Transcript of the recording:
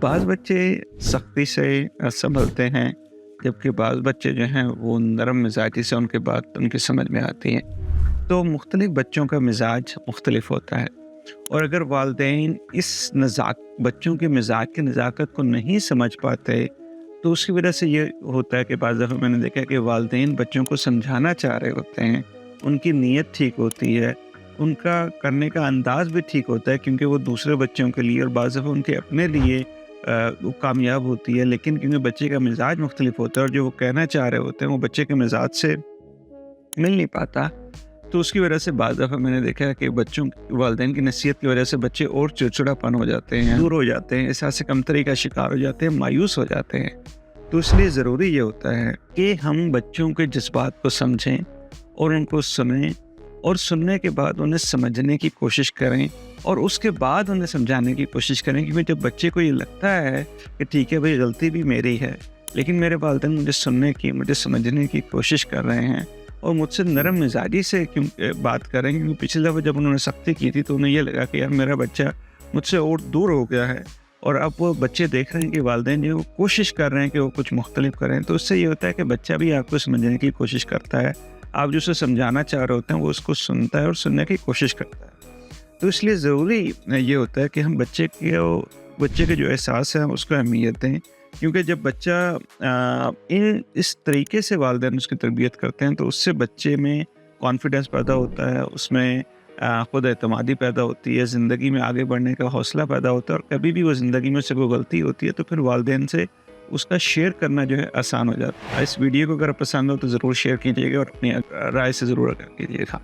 بعض बच्चे सख्ती से संभलते हैं, जबकि बाज़ बच्चे जो हैं वो नरम मिजाजी से उनके बात उनकी समझ में आती है। तो मुख्तलिफ बच्चों का मिजाज मुख्तलिफ होता है, और अगर वालिदैन इस बच्चों के मिजाज की नज़ाकत को नहीं समझ पाते, तो उसकी वजह से ये होता है कि बाज़ दफ़ा मैंने देखा है कि वालिदैन बच्चों को समझाना चाह रहे होते हैं, उनकी नीयत ठीक होती है, उनका करने का अंदाज़ भी ठीक होता है, क्योंकि वो दूसरे बच्चों के लिए और बाज़ दफ़ा उनके अपने लिए वो कामयाब होती है। लेकिन क्योंकि बच्चे का मिजाज मुख्तलिफ होता है और जो वो कहना चाह रहे होते हैं वो बच्चे के मिजाज से मिल नहीं पाता, तो उसकी वजह से बाज़ दफ़ा मैंने देखा है कि बच्चों वालिदैन की नसीहत की वजह से बच्चे और चिड़चिड़ापन हो जाते हैं, दूर हो जाते हैं, एहसास कमतरी का शिकार हो जाते हैं, मायूस हो जाते हैं। तो इसलिए ज़रूरी ये होता है कि हम बच्चों के जज्बात को समझें और उनको सुनें, और सुनने के बाद उन्हें समझने की कोशिश करें, और उसके बाद उन्हें समझाने की कोशिश करें। क्योंकि जब बच्चे को ये लगता है कि ठीक है भाई, गलती भी मेरी है, लेकिन मेरे वालिदैन मुझे सुनने की, मुझे समझने की कोशिश कर रहे हैं और मुझसे नरम मिजाजी से क्यों बात कर रहे हैं, क्योंकि पिछली दफ़ा जब उन्होंने सख्ती की थी तो उन्हें ये लगा कि यार मेरा बच्चा मुझसे और दूर हो गया है, और अब वो बच्चे देख रहे हैं कि वालिदैन जो वो कोशिश कर रहे हैं कि वो कुछ मुख्तलिफ करें, तो उससे ये होता है कि बच्चा भी आपको समझने की कोशिश करता है, आप जो उसे समझाना चाह रहे होते हैं वो उसको सुनता है और सुनने की कोशिश करता है। तो इसलिए ज़रूरी ये होता है कि हम बच्चे के जो एहसास है उसको अहमियत दें, क्योंकि जब बच्चा इस तरीके से वालिदैन उसकी तरबियत करते हैं तो उससे बच्चे में कॉन्फिडेंस पैदा होता है, उसमें खुद एतमादी पैदा होती है, ज़िंदगी में आगे बढ़ने का हौसला पैदा होता है, और कभी भी वो ज़िंदगी में से कोई गलती होती है तो फिर वालिदैन से उसका शेयर करना जो है आसान हो जाता है। इस वीडियो को अगर पसंद हो तो ज़रूर शेयर कीजिएगा और अपनी राय से ज़रूर आगाह कीजिएगा।